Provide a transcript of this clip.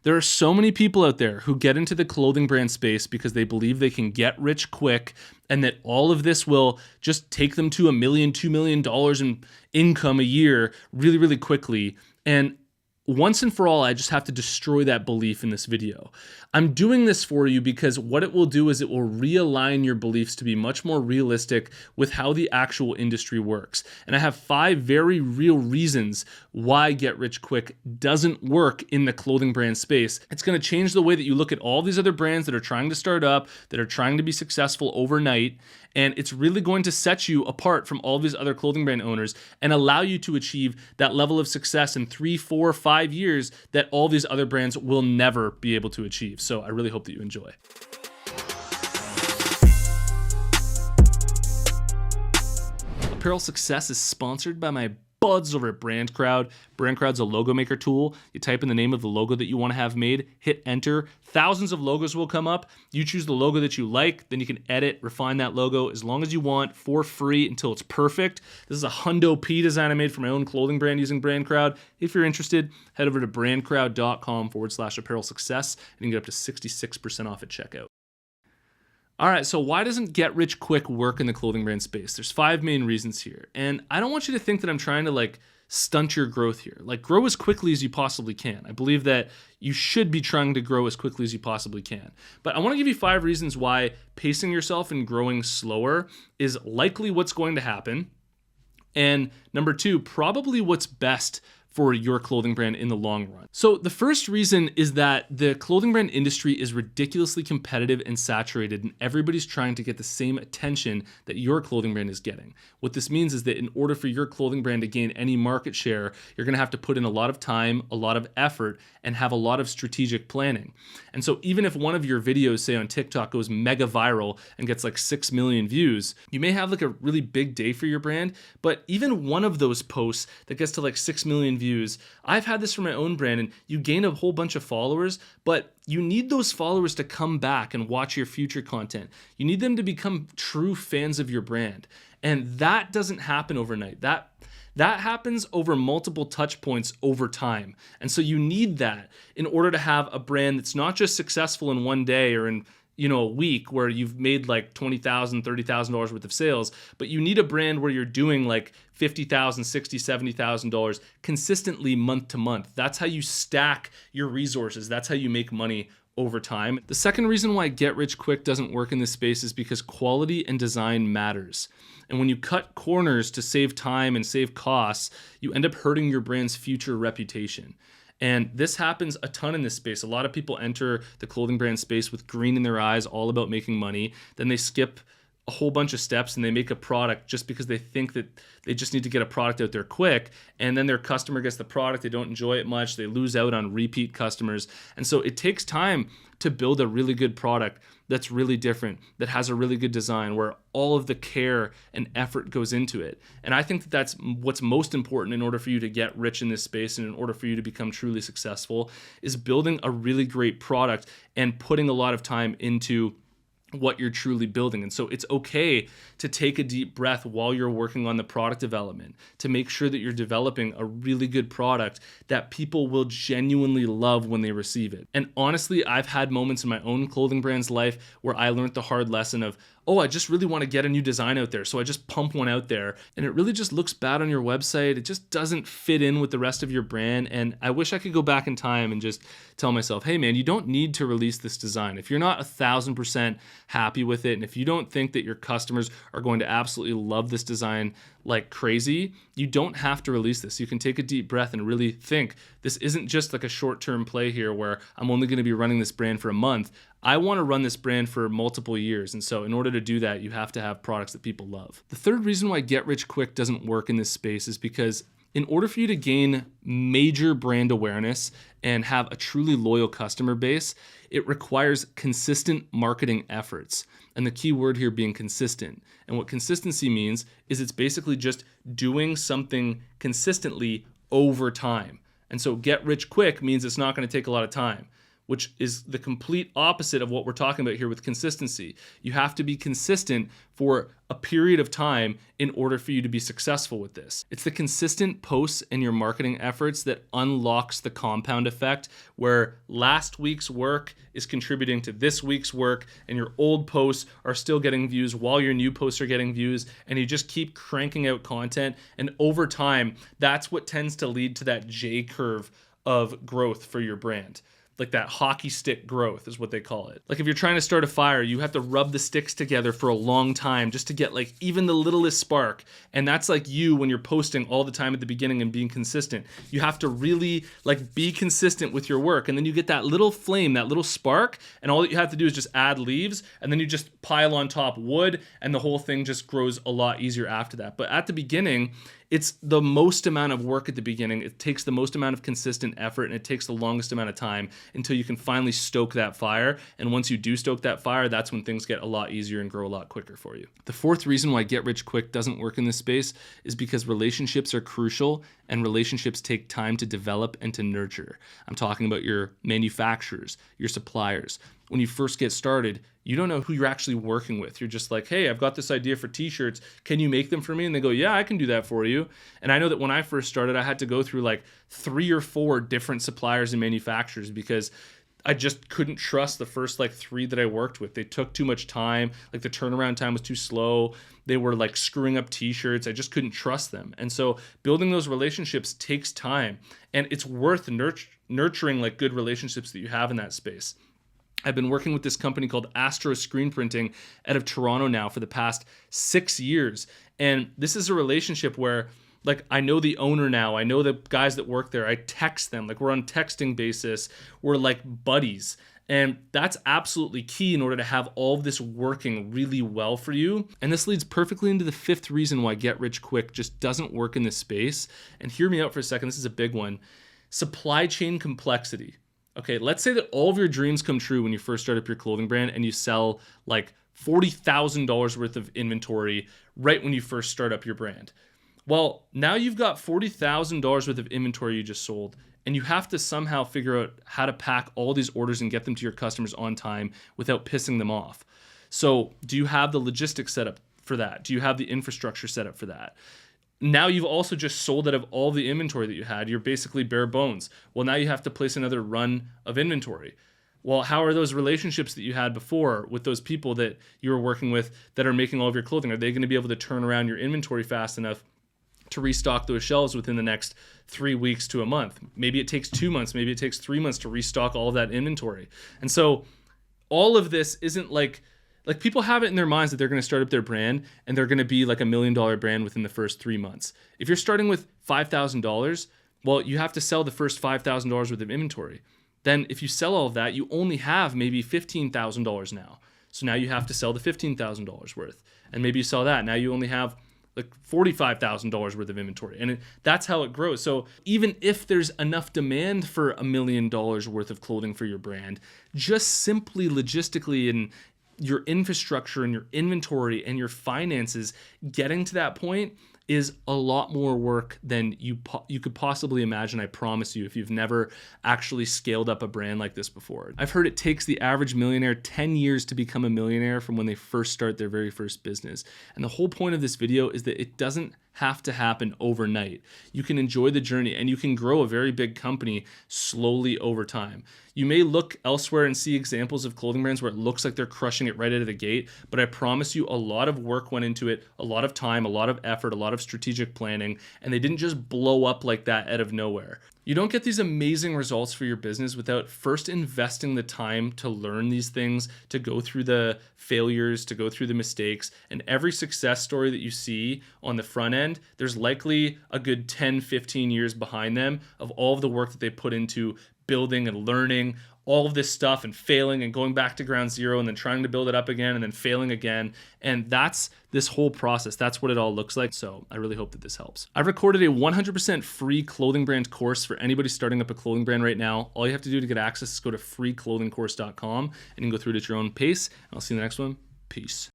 There are so many people out there who get into the clothing brand space because they believe they can get rich quick and that all of this will just take them to $1 million, $2 million in income a year really, really quickly. And once and for all, I just have to destroy that belief in this video. I'm doing this for you because what it will do is it will realign your beliefs to be much more realistic with how the actual industry works. And I have 5 very real reasons why Get Rich Quick doesn't work in the clothing brand space. It's going to change the way that you look at all these other brands that are trying to start up, that are trying to be successful overnight. And it's really going to set you apart from all these other clothing brand owners and allow you to achieve that level of success in 3, 4, 5 years that all these other brands will never be able to achieve. So I really hope that you enjoy. Apparel Success is sponsored by my buds over at BrandCrowd. BrandCrowd's a logo maker tool. You type in the name of the logo that you want to have made, hit enter. Thousands of logos will come up. You choose the logo that you like, then you can edit, refine that logo as long as you want for free until it's perfect. This is a Hundo P design I made for my own clothing brand using BrandCrowd. If you're interested, head over to brandcrowd.com/apparel success and you can get up to 66% off at checkout. All right, so why doesn't Get Rich Quick work in the clothing brand space? There's 5 main reasons here. And I don't want you to think that I'm trying to stunt your growth here. Grow as quickly as you possibly can. I believe that you should be trying to grow as quickly as you possibly can. But I want to give you 5 reasons why pacing yourself and growing slower is likely what's going to happen. And number 2, probably what's best for your clothing brand in the long run. So the first reason is that the clothing brand industry is ridiculously competitive and saturated, and everybody's trying to get the same attention that your clothing brand is getting. What this means is that in order for your clothing brand to gain any market share, you're gonna have to put in a lot of time, a lot of effort, and have a lot of strategic planning. And so even if one of your videos, say on TikTok, goes mega viral and gets 6 million views, you may have a really big day for your brand, but even one of those posts that gets to 6 million views, I've had this for my own brand, and you gain a whole bunch of followers, but you need those followers to come back and watch your future content. You need them to become true fans of your brand. And that doesn't happen overnight. That happens over multiple touch points over time. And so you need that in order to have a brand that's not just successful in one day or in a week where you've made $20,000, $30,000 worth of sales, but you need a brand where you're doing $50,000, $60,000, $70,000 consistently month to month. That's how you stack your resources. That's how you make money over time. The second reason why Get Rich Quick doesn't work in this space is because quality and design matters. And when you cut corners to save time and save costs, you end up hurting your brand's future reputation. And this happens a ton in this space. A lot of people enter the clothing brand space with green in their eyes, all about making money. Then they skip a whole bunch of steps and they make a product just because they think that they just need to get a product out there quick. And then their customer gets the product, they don't enjoy it much, they lose out on repeat customers. And so it takes time to build a really good product that's really different, that has a really good design, where all of the care and effort goes into it. And I think that that's what's most important in order for you to get rich in this space and in order for you to become truly successful, is building a really great product and putting a lot of time into what you're truly building. And so it's okay to take a deep breath while you're working on the product development, to make sure that you're developing a really good product that people will genuinely love when they receive it. And honestly, I've had moments in my own clothing brand's life where I learned the hard lesson of, oh, I just really want to get a new design out there, so I just pump one out there, and it really just looks bad on your website. It just doesn't fit in with the rest of your brand, and I wish I could go back in time and just tell myself, hey man, you don't need to release this design. If you're not 1,000% happy with it, and if you don't think that your customers are going to absolutely love this design like crazy, you don't have to release this. You can take a deep breath and really think, this isn't just a short-term play here where I'm only going to be running this brand for a month. I want to run this brand for multiple years. And so in order to do that, you have to have products that people love. The third reason why Get Rich Quick doesn't work in this space is because in order for you to gain major brand awareness and have a truly loyal customer base, it requires consistent marketing efforts. And the key word here being consistent. And what consistency means is it's basically just doing something consistently over time. And so Get Rich Quick means it's not going to take a lot of time. which is the complete opposite of what we're talking about here with consistency. You have to be consistent for a period of time in order for you to be successful with this. It's the consistent posts and your marketing efforts that unlocks the compound effect, where last week's work is contributing to this week's work, and your old posts are still getting views while your new posts are getting views, and you just keep cranking out content. And over time, that's what tends to lead to that J curve of growth for your brand. Like that hockey stick growth is what they call it. Like if you're trying to start a fire, you have to rub the sticks together for a long time just to get like even the littlest spark. And that's like you when you're posting all the time at the beginning and being consistent. You have to really like be consistent with your work. And then you get that little flame, that little spark, and all that you have to do is just add leaves, and then you just pile on top wood, and the whole thing just grows a lot easier after that. But at the beginning, it's the most amount of work at the beginning. It takes the most amount of consistent effort, and it takes the longest amount of time until you can finally stoke that fire. And once you do stoke that fire, that's when things get a lot easier and grow a lot quicker for you. The fourth reason why get rich quick doesn't work in this space is because relationships are crucial, and relationships take time to develop and to nurture. I'm talking about your manufacturers, your suppliers. When you first get started, you don't know who you're actually working with. You're just like, hey, I've got this idea for t-shirts. Can you make them for me? And they go, yeah, I can do that for you. And I know that when I first started, I had to go through like 3 or 4 different suppliers and manufacturers because I just couldn't trust the first like 3 that I worked with. They took too much time. Like the turnaround time was too slow. They were like screwing up t-shirts. I just couldn't trust them. And so building those relationships takes time, and it's worth nurturing like good relationships that you have in that space. I've been working with this company called Astro Screen Printing out of Toronto now for the past 6 years. And this is a relationship where like I know the owner now, I know the guys that work there, I text them, like we're on texting basis, we're like buddies. And that's absolutely key in order to have all of this working really well for you. And this leads perfectly into the 5th reason why get rich quick just doesn't work in this space. And hear me out for a second, this is a big one. Supply chain complexity. Okay, let's say that all of your dreams come true when you first start up your clothing brand and you sell like $40,000 worth of inventory right when you first start up your brand. Well, now you've got $40,000 worth of inventory you just sold, and you have to somehow figure out how to pack all these orders and get them to your customers on time without pissing them off. So do you have the logistics set up for that? Do you have the infrastructure set up for that? Now you've also just sold out of all the inventory that you had. You're basically bare bones. Well, now you have to place another run of inventory. Well, how are those relationships that you had before with those people that you were working with that are making all of your clothing? Are they going to be able to turn around your inventory fast enough to restock those shelves within the next 3 weeks to a month? Maybe it takes 2 months. Maybe it takes 3 months to restock all of that inventory. And so all of this isn't like people have it in their minds that they're going to start up their brand and they're going to be like $1 million brand within the first 3 months. If you're starting with $5,000, well, you have to sell the first $5,000 worth of inventory. Then if you sell all of that, you only have maybe $15,000 now. So now you have to sell the $15,000 worth. And maybe you sell that. Now you only have like $45,000 worth of inventory. And that's how it grows. So even if there's enough demand for $1 million worth of clothing for your brand, just simply logistically and your infrastructure and your inventory and your finances, getting to that point is a lot more work than you could possibly imagine, I promise you, if you've never actually scaled up a brand like this before. I've heard it takes the average millionaire 10 years to become a millionaire from when they first start their very first business. And the whole point of this video is that it doesn't have to happen overnight. You can enjoy the journey and you can grow a very big company slowly over time. You may look elsewhere and see examples of clothing brands where it looks like they're crushing it right out of the gate, but I promise you a lot of work went into it, a lot of time, a lot of effort, a lot of strategic planning, and they didn't just blow up like that out of nowhere. You don't get these amazing results for your business without first investing the time to learn these things, to go through the failures, to go through the mistakes. And every success story that you see on the front end, there's likely a good 10, 15 years behind them of all of the work that they put into building and learning all of this stuff and failing and going back to ground zero and then trying to build it up again and then failing again. And that's this whole process. That's what it all looks like. So I really hope that this helps. I've recorded a 100% free clothing brand course for anybody starting up a clothing brand right now. All you have to do to get access is go to freeclothingcourse.com and you can go through it at your own pace. And I'll see you in the next one. Peace.